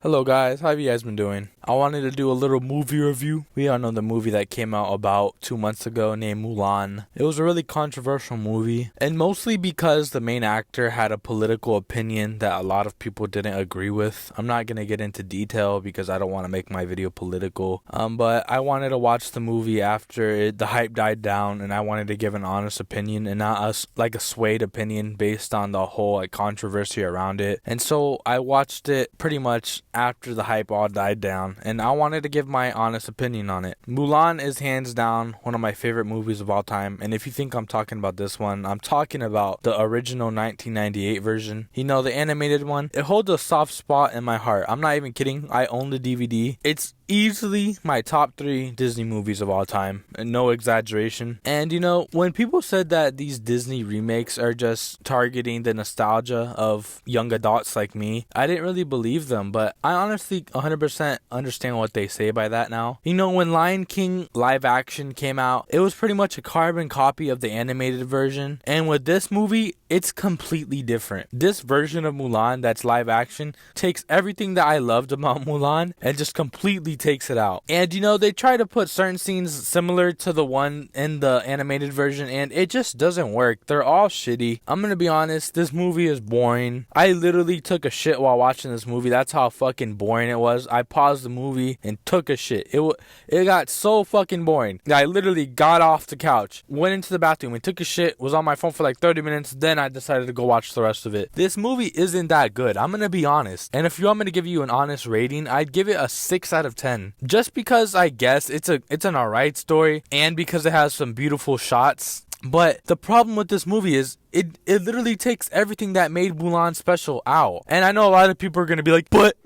Hello guys, how have you guys been doing? I wanted to do a little movie review. We all know the movie that came out about 2 months ago named Mulan. It was a really controversial movie, and mostly because the main actor had a political opinion that a lot of people didn't agree with. I'm not going to get into detail because I don't want to make my video political, but I wanted to watch the movie after the hype died down, and I wanted to give an honest opinion and not a swayed opinion based on the whole controversy around it. And so I watched it pretty much after the hype all died down, and I wanted to give my honest opinion on it. Mulan is hands down one of my favorite movies of all time, and if you think I'm talking about this one, I'm talking about the original 1998 version. You know, the animated one. It holds a soft spot in my heart. I'm not even kidding. I own the DVD. It's easily my top 3 Disney movies of all time, and no exaggeration. And you know, when people said that these Disney remakes are just targeting the nostalgia of young adults like me, I didn't really believe them, but I honestly 100% understand what they say by that now. You know, when Lion King live action came out, it was pretty much a carbon copy of the animated version, and with this movie, it's completely different. This version of Mulan that's live action takes everything that I loved about Mulan and just completely takes it out. And you know, they try to put certain scenes similar to the one in the animated version, and it just doesn't work. They're all shitty. I'm gonna be honest, this movie is boring. I literally took a shit while watching this movie. That's how fucking boring it was. I paused the movie and took a shit. It got so fucking boring. I literally got off the couch, went into the bathroom and took a shit, was on my phone for like 30 minutes, then I decided to go watch the rest of it. This movie isn't that good. I'm gonna be honest. And if you want me to give you an honest rating, I'd give it a 6 out of 10. Just because I guess it's an alright story, and because it has some beautiful shots. But the problem with this movie is it literally takes everything that made Mulan special out. And I know a lot of people are gonna be like, but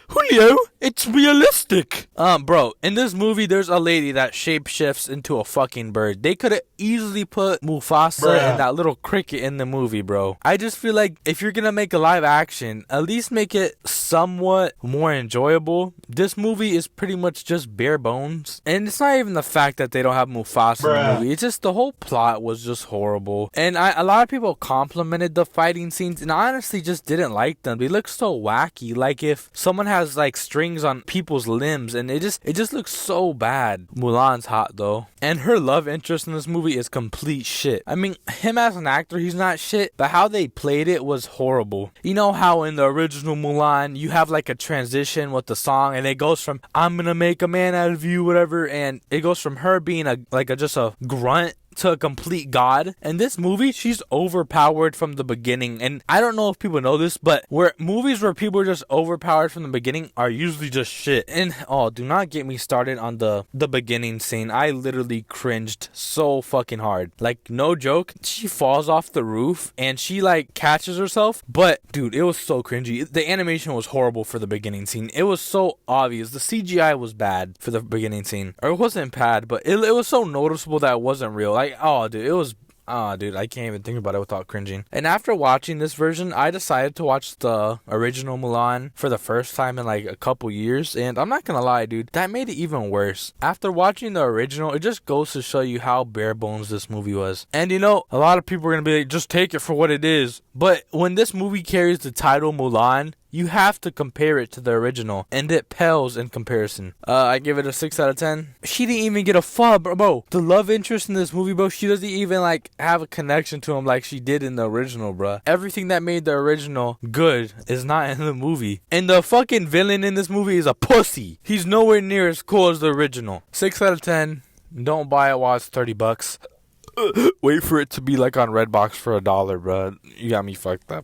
Julio, it's realistic. Bro, in this movie there's a lady that shapeshifts into a fucking bird. They could have easily put Mufasa and that little cricket in the movie, bro. I just feel like if you're gonna make a live action, at least make it somewhat more enjoyable. This movie is pretty much just bare bones. And it's not even the fact that they don't have Mufasa in the movie. It's just the whole plot was just horrible. And a lot of people complimented the fighting scenes, and I honestly just didn't like them. They look so wacky, like if someone has like strings on people's limbs, and it just looks so bad. Mulan's hot though, and her love interest in this movie is complete shit. I mean, him as an actor, he's not shit, but how they played it was horrible. You know how in the original Mulan you have like a transition with the song, and it goes from "I'm gonna make a man out of you," whatever, and it goes from her being just a grunt to a complete god. In this movie, she's overpowered from the beginning. And I don't know if people know this, but movies where people are just overpowered from the beginning are usually just shit. And do not get me started on the beginning scene. I literally cringed so fucking hard. Like, no joke, she falls off the roof and she like catches herself, but dude, it was so cringy. The animation was horrible for the beginning scene. It was so obvious. The CGI was bad for the beginning scene, or it wasn't bad, but it was so noticeable that it wasn't real. Dude, I can't even think about it without cringing. And after watching this version, I decided to watch the original Mulan for the first time in like a couple years, and I'm not gonna lie, dude, that made it even worse. After watching the original, it just goes to show you how bare bones this movie was. And you know, a lot of people are gonna be like, just take it for what it is. But when this movie carries the title Mulan, you have to compare it to the original, and it pales in comparison. I give it a 6 out of 10. She didn't even get a fuck, bro. The love interest in this movie, bro, she doesn't even like have a connection to him like she did in the original, bro. Everything that made the original good is not in the movie. And the fucking villain in this movie is a pussy. He's nowhere near as cool as the original. 6 out of 10. Don't buy it while it's $30. Wait for it to be like on Redbox for $1, bro. You got me fucked up.